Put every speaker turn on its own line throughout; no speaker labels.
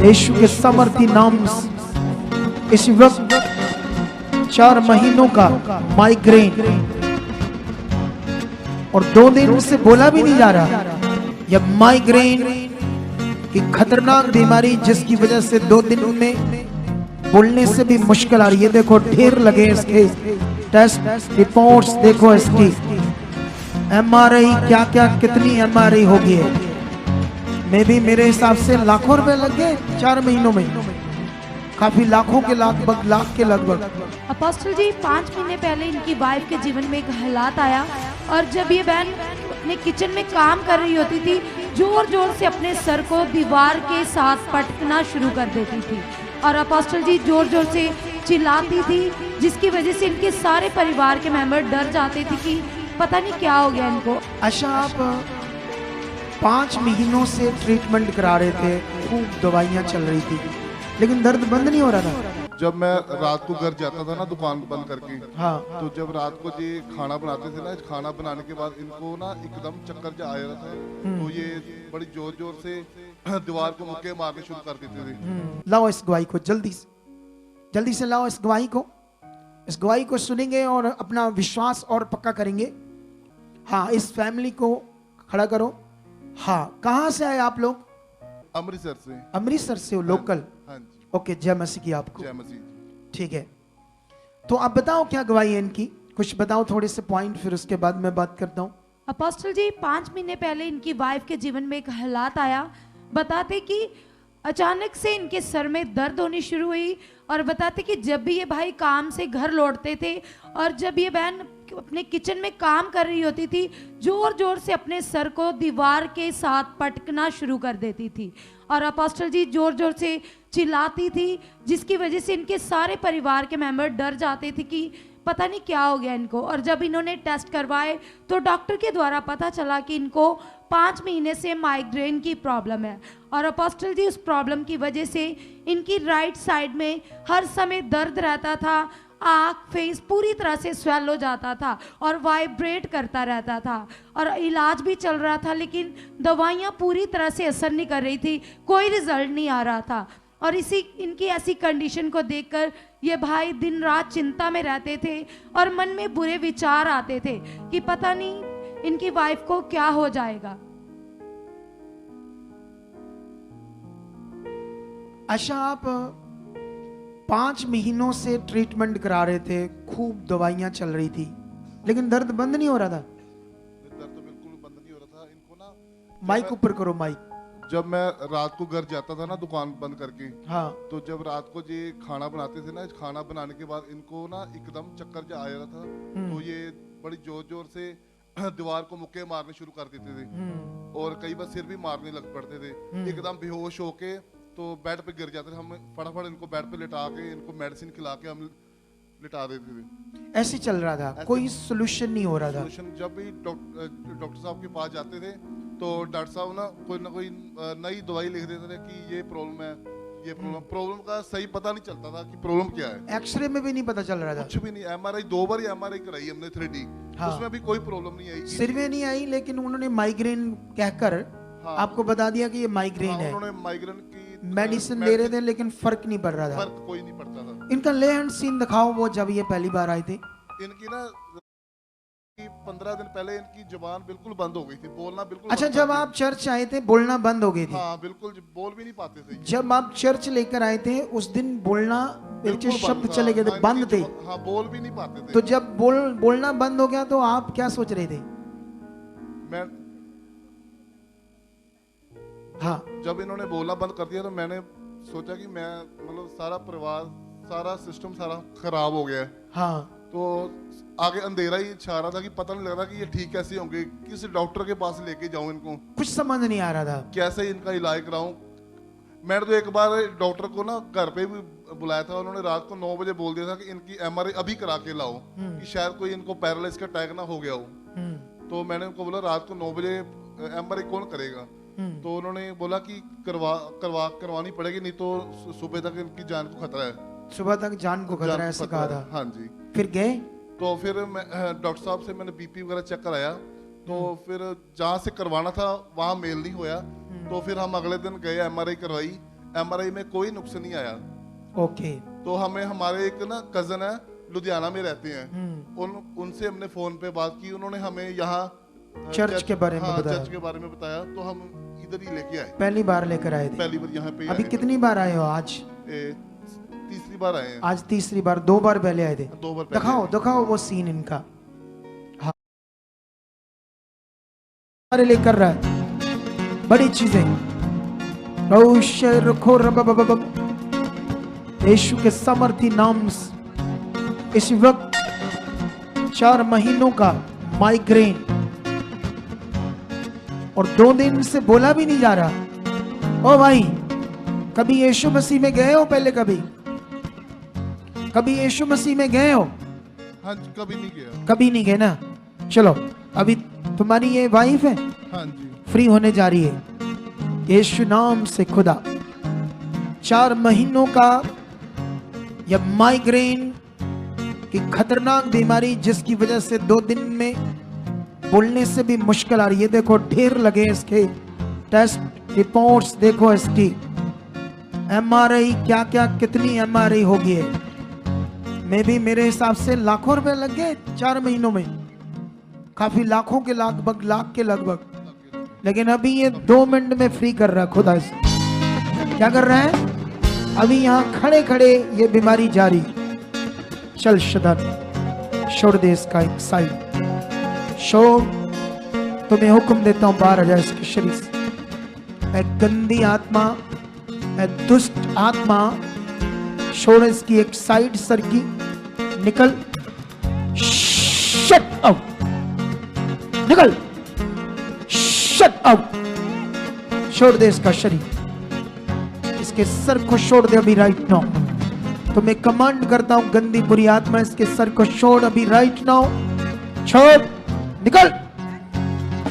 यीशु के सामर्थी नाम इस वक्त 4 महीनों का माइग्रेन और 2 दिन से बोला भी नहीं जा रहा। यह माइग्रेन की खतरनाक बीमारी जिसकी वजह से 2 दिन में बोलने से भी मुश्किल आ रही है। देखो ढेर लगे इसके टेस्ट रिपोर्ट्स, देखो इसकी एमआरआई क्या क्या कितनी एमआरआई होगी है। मैं भी मेरे हिसाब से लाखों रुपए लग गए 4 महीनों में, काफी लाखों के लगभग, लाख के लगभग।
अपोस्टल जी 5 महीने पहले इनकी वाइफ के जीवन में एक हालात आया और जब ये बहन अपने किचन में काम कर रही होती थी, जोर जोर से अपने सर को दीवार के साथ पटकना शुरू कर देती थी और अपोस्टल जी जोर जोर से चिल्लाती थी, जिसकी वजह से इनके सारे परिवार के मेंबर डर जाते थे कि पता नहीं क्या हो गया इनको।
अच्छा, आप 5 महीनों से ट्रीटमेंट करा रहे थे, खूब दवाइयाँ चल रही थी, लेकिन दर्द बंद नहीं हो रहा था।
जब मैं रात को घर जाता था ना दुकान बंद करके,
हाँ,
तो जब रात को ये खाना बनाते थे ना, खाना बनाने के बाद इनको ना एकदम चक्कर जा आ रहा था, तो ये बड़ी जोर जोर से दीवार को मुक्के मारने शुरू कर देते थे।
लाओ इस गवाही को जल्दी से लाओ इस गवाही को सुनेंगे और अपना विश्वास और पक्का करेंगे। हाँ, इस फैमिली को खड़ा करो। हाँ, कहाँ से आए आप लोग? अमृतसर से हो, लोकल?
हाँ जी।
ओके, जय मसीह की आपको।
जय मसीह।
ठीक है, तो आप बताओ क्या गवाही है इनकी, कुछ बताओ थोड़े से पॉइंट, फिर उसके बाद मैं बात करता हूँ।
अपोस्टल जी 5 महीने पहले इनकी वाइफ के जीवन में एक हालात आया। बताते कि अचानक से इनके सर में दर्द होनी शुरू हुई और बताते कि जब भी ये भाई काम से घर लौटते थे और जब ये बहन अपने किचन में काम कर रही होती थी, जोर जोर से अपने सर को दीवार के साथ पटकना शुरू कर देती थी और अपोस्टल जी जोर जोर से चिल्लाती थी, जिसकी वजह से इनके सारे परिवार के मेंबर डर जाते थे कि पता नहीं क्या हो गया इनको। और जब इन्होंने टेस्ट करवाए तो डॉक्टर के द्वारा पता चला कि इनको 5 महीने से माइग्रेन की प्रॉब्लम है और अपोस्टल जी उस प्रॉब्लम की वजह से इनकी राइट साइड में हर समय दर्द रहता था, आँख फेस पूरी तरह से स्वेल हो जाता था और वाइब्रेट करता रहता था और इलाज भी चल रहा था, लेकिन दवाइयाँ पूरी तरह से असर नहीं कर रही थी, कोई रिजल्ट नहीं आ रहा था। और इनकी ऐसी कंडीशन को देखकर ये भाई दिन रात चिंता में रहते थे और मन में बुरे विचार आते थे कि पता नहीं इनकी वाइफ को क्या हो जाएगा।
अच्छा, आप 5 महीनों से ट्रीटमेंट करा रहे थे, खूब दवाइयाँ चल रही थी, लेकिन दर्द बंद नहीं हो रहा था।
दर्द तो बिल्कुल बंद नहीं हो रहा था। इनको ना
माइक ऊपर करो, माइक।
जब मैं रात को घर जाता था ना दुकान बंद करके,
हाँ,
तो जब रात को ये खाना बनाते थे ना, खाना बनाने के बाद इनको ना एकदम चक्कर जा आ रहा था, तो ये बड़ी जोर जोर से दीवार को मुक्के मारने शुरू कर देते थे और कई बार सिर भी मारने लग पड़ते थे। एकदम बेहोश होके तो बेड पे गिर जाते थे। हम फटाफट इनको बेड पे लिटा के इनको मेडिसिन खिला के हम लिटा देते थे।
ऐसे चल रहा था, कोई सोल्यूशन नहीं हो रहा था।
सोल्यूशन, जब भी डॉक्टर साहब के पास जाते थे तो डॉक्टर साहब ना कोई नई दवाई लिख देते थे कि ये प्रॉब्लम है, ये प्रॉब्लम का सही पता नहीं चलता था कि प्रॉब्लम क्या है।
एक्सरे में भी नहीं पता चल रहा था,
कुछ भी नहीं। एमआरआई 2 बार एमआरआई कराई हमने 3D,
हाँ,
उसमें भी कोई प्रॉब्लम नहीं आई,
सिर में नहीं आई, लेकिन उन्होंने माइग्रेन कहकर
हाँ,
आपको बता दिया कि ये माइग्रेन
हाँ,
है।
उन्होंने माइग्रेन की
मेडिसिन ले रहे थे लेकिन फर्क नहीं पड़ रहा था।
फर्क कोई नहीं पड़ता था।
इनका ले हैंड सीन दिखाओ, वो जब ये पहली बार आए थे।
इनकी ना 15 दिन पहले इनकी जुबान बिल्कुल बंद हो गई थी, बोलना बिल्कुल।
अच्छा, जब आप चर्च आए थे बोलना बंद हो गई थी?
हाँ, बिल्कुल बोल भी नहीं पाते थे।
जब आप चर्च लेकर आए थे उस दिन बोलना
बिल्कुल
शब्द
बंद
चले गए थे,
हाँ,
बंद थे।
हाँ, बोल भी नहीं पाते थे।
तो जब बोलना बंद हो गया तो आप क्या सोच रहे थे?
मैं
हाँ,
जब इन्होंने बोलना बंद कर दिया तो मैंने सोचा कि मैं मतलब सारा परिवार, सारा सिस्टम सारा खराब हो गया है।
हाँ,
तो आगे अंधेरा ही छा रहा था कि पता नहीं लग रहा कि ये ठीक कैसे होंगे, किस डॉक्टर के पास लेके जाऊं इनको,
कुछ समझ नहीं आ रहा था,
कैसे इनका इलाज कराऊं। मैंने तो एक बार डॉक्टर को ना घर पे भी बुलाया था, उन्होंने रात को 9 बजे बोल दिया था कि इनकी एमआरआई अभी करा के लाओ कि शायद कोई इनको पैरालाइज का अटैक ना हो गया हो। तो मैंने उनको बोला रात को 9 बजे एमआरआई कौन करेगा? तो उन्होंने बोला कि करवानी पड़ेगी, नहीं तो सुबह तक इनकी जान को खतरा है।
सुबह तक जान को खतरा है, ऐसे कहा था।
हाँ जी।
फिर गए?
तो फिर डॉक्टर साहब से मैंने बीपी वगैरह चेक कराया, तो फिर जहाँ से करवाना था वहाँ मेल नहीं होया, तो फिर हम अगले दिन गए, एमआरआई करवाई। एमआरआई में कोई नुक्स नहीं आया।
ओके।
तो हमें हमारे एक ना कजन है लुधियाना में रहते हैं, उनसे हमने फोन पे बात की, उन्होंने हमें यहाँ
चर्च के बारे में बताया।
चर्च के बारे में बताया, तो हम इधर ही लेके आए।
पहली बार लेकर आए थे?
पहली बार यहाँ पे।
अभी कितनी बार आए हो? आज
तीसरी बार आए हैं।
आज तीसरी बार। 2 बार पहले आए थे?
2 बार पहले।
दिखाओ वो सीन इनका। हाँ, लेकर रहा है बड़ी चीजें। यीशु के सामर्थी नाम से इस वक्त 4 महीनों का माइग्रेन और 2 दिन से बोला भी नहीं जा रहा। ओ भाई, कभी यीशु मसीह में गए हो? पहले कभी यीशु मसीह में गए हो?
हाँ जी, कभी नहीं गया।
कभी नहीं गए ना। चलो, अभी तुम्हारी ये वाइफ है?
हाँ जी। फ्री
होने जा रही है यीशु नाम से। खुदा 4 महीनों का यह माइग्रेन की खतरनाक बीमारी, जिसकी वजह से 2 दिन में बोलने से भी मुश्किल आ रही है। देखो ढेर लगे इसके टेस्ट रिपोर्ट्स, देखो इसकी एमआरआई, क्या क्या कितनी एमआरआई होगी है। मे भी मेरे हिसाब से लाखों रुपए लग गए 4 महीनों में, काफी लाखों के लगभग, लाख के लगभग। लेकिन अभी ये 2 मिनट में फ्री कर रहा है खुदा से। क्या कर रहा है? अभी यहाँ खड़े खड़े ये बीमारी जारी। चल शदन, छोड़ दे इसका एक साइड, छोड़। तुम्हें हुक्म देता हूं बाहर आ जाए इसके शरीर से। एक गंदी आत्मा, एक दुष्ट आत्मा, छोड़ इसकी एक साइड सर की, निकल। शट आउट, निकल, शट आउट। छोड़ दे इसका शरीर, इसके सर को छोड़ दे अभी राइट नाउ। तो मैं कमांड करता हूं, गंदी बुरी आत्मा इसके सर को छोड़ अभी राइट नाउ। छोड़, निकल,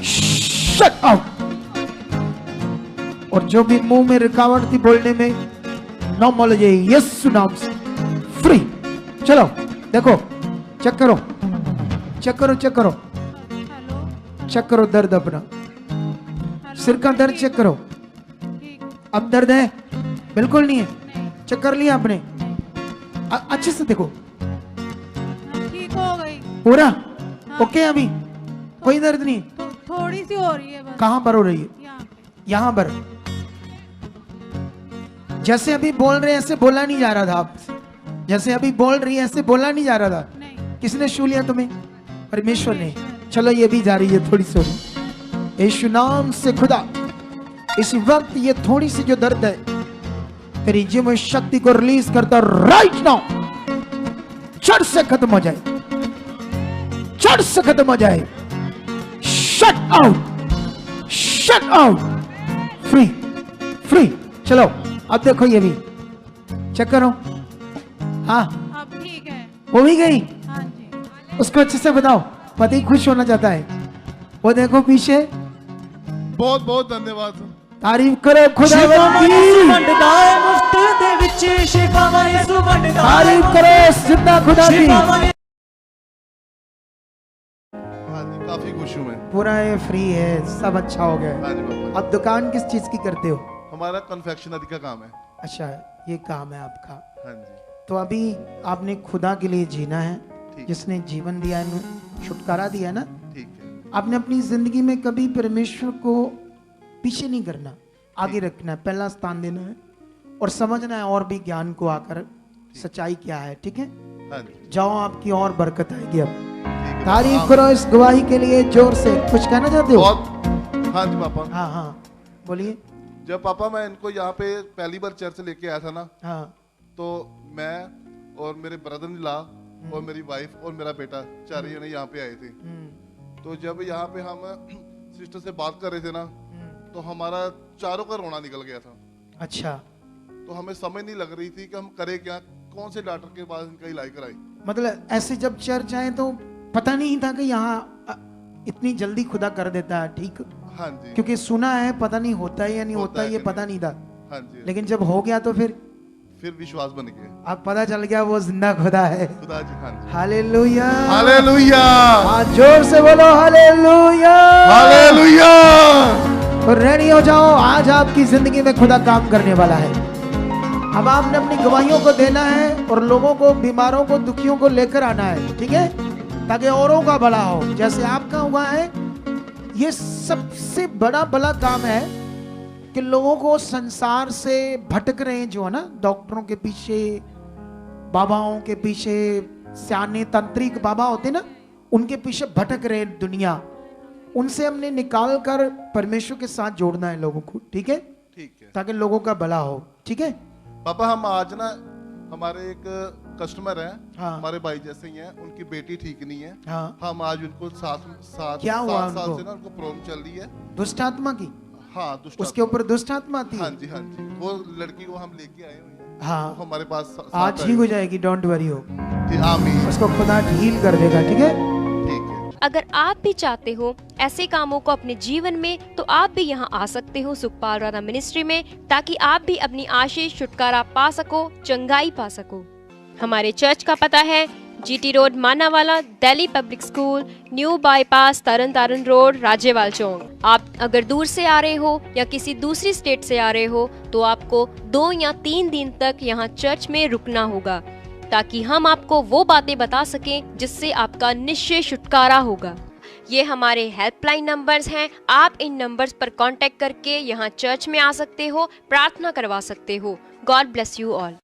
शट आउट। और जो भी मुंह में रुकावट थी बोलने में, नॉर्मल हो जाए यीशु नाम से, फ्री। चलो देखो, चेक करो, चेक करो, चेक करो, चेक करो दर्द अपना, सिर का दर्द चेक करो। अब दर्द है? बिल्कुल नहीं है। चेक कर लिया आपने? अच्छे से देखो,
ठीक हो गई
पूरा। ओके, अभी कोई दर्द नहीं?
थोड़ी सी हो रही है बस।
कहाँ पर हो रही है? यहाँ पर। जैसे अभी बोल रहे ऐसे बोला नहीं जा रहा था आपसे, जैसे अभी बोल रही है ऐसे बोला नहीं जा रहा था।
नहीं।
किसने छू लिया तुम्हें? परमेश्वर ने। चलो ये भी जा रही है थोड़ी सी। यीशु नाम से खुदा, इस वक्त ये थोड़ी सी जो दर्द है तेरी जिम में शक्ति को रिलीज करता राइट नाउ। चढ़ से खत्म हो जाए, चढ़ से खत्म हो जाए। Shut out, shut out, free, free. चलो अब देखो ये भी चेक करो। हाँ,
अब ठीक है।
वो भी गई।
हाँ जी।
उसको अच्छे से बताओ, पति खुश होना चाहता है। वो देखो पीछे।
बहुत बहुत धन्यवाद।
तारीफ करो खुदा की। तारीफ करो जिंदा खुदा की।
हाँ जी, काफी खुश हूँ मैं।
पूरा ये फ्री है, सब अच्छा हो गया।
हाँ जी बाबा।
अब दुकान किस चीज की करते हो?
हमारा कन्फेक्शनरी का काम है।
अच्छा, ये काम है आपका।
हाँ जी।
तो अभी आपने खुदा के लिए जीना है,
ठीक।
जिसने जीवन दिया है, छुटकारा दिया है ना।
ठीक है।
आपने अपनी जिंदगी में कभी परमेश्वर को पीछे नहीं करना, आगे रखना है, पहला स्थान देना है और समझना है और भी ज्ञान को आकर सच्चाई क्या है। ठीक है,
हाँ जी।
जाओ, आपकी और बरकत आएगी। अब
ठीक है।
तारीफ करो इस गवाही के लिए जोर से। कुछ कहना चाहते हो?
बहुत। हाँ जी पापा।
हाँ हाँ बोलिए।
जब पापा मैं इनको यहाँ पे पहली बार चर्च लेके आया था ना,
हाँ,
तो मैं और मेरे ब्रदर इन लॉ और मेरी वाइफ और मेरा बेटा 4 जने यहाँ पे आए थे। तो जब यहाँ पे हम सिस्टर से बात कर रहे थे ना, तो हमारा चारों का रोना निकल गया था।
अच्छा,
तो हमें समझ नहीं लग रही थी कि हम करें क्या, कौन से डॉक्टर के पास इनका इलाज कराएं।
मतलब ऐसे जब चर्च आए तो पता नहीं था कि यहाँ इतनी जल्दी खुदा कर देता है। ठीक,
हाँ जी।
क्योंकि सुना है, पता नहीं होता है या नहीं होता है ये पता नहीं था।
हाँ जी।
लेकिन जब हो गया तो फिर
विश्वास बन गया।
अब पता चल गया वो जिंदा खुदा है।
खुदा जी। हाँ जी।
हालेलुया,
हालेलुया,
आज जोर से बोलो हालेलुया,
हालेलुया।
तो रेडी हो जाओ, आज आपकी जिंदगी में खुदा काम करने वाला है। अब आपने अपनी गवाहियों को देना है और लोगों को, बीमारों को, दुखियों को लेकर आना है, ठीक है, ताकि औरों का भला हो जैसे आपका हुआ है। ये सबसे बड़ा भला काम है कि लोगों को संसार से भटक रहे हैं जो है ना, डॉक्टरों के पीछे, बाबाओं के पीछे, सियाने तांत्रिक बाबा होते ना, उनके पीछे भटक रहे दुनिया, उनसे हमने निकाल कर परमेश्वर के साथ जोड़ना है लोगों को, ठीक है,
ठीक है
ताकि लोगों का भला हो, ठीक है।
पापा। हम आज ना, हमारे एक कस्टमर हैं,
हाँ।
हमारे भाई जैसे ही हैं, उनकी बेटी ठीक नहीं है।
हाँ।
हम आज उनको
क्या हुआ
7 साल
उनको?
से ना उनको प्रॉब्लम चल रही है।
दुष्ट आत्मा की,
हाँ, दुष्ट
उसके ऊपर दुष्ट आत्मा आती
हाँ
है।
जी, हाँ जी। वो लड़की को हम लेके आए हुए हैं,
हाँ,
वो हमारे पास
आज
साथ
ही
आई।
हो जाएगी, डोंट वरी हो,
जी, आमीन।
उसको खुदा हील कर देगा, ठीक है।
ठीक है।
अगर आप भी चाहते हो ऐसे कामों को अपने जीवन में, तो आप भी यहाँ आ सकते हो सुखपाल राणा मिनिस्ट्री में, ताकि आप भी अपनी आशीष, छुटकारा पा सको, चंगाई पा सको। हमारे चर्च का पता है GT road Manawala, Delhi public school, new bypass, Tarn Taran road, Rajewal Chowk. आप अगर दूर से आ रहे हो या किसी दूसरी स्टेट से आ रहे हो, तो आपको 2 या 3 दिन तक यहाँ चर्च में रुकना होगा, ताकि हम आपको वो बातें बता सकें जिससे आपका निश्चय छुटकारा होगा। ये हमारे हेल्पलाइन नंबर्स हैं, आप इन नंबर्स पर कांटेक्ट करके यहाँ चर्च में आ सकते हो, प्रार्थना करवा सकते हो। God bless you all.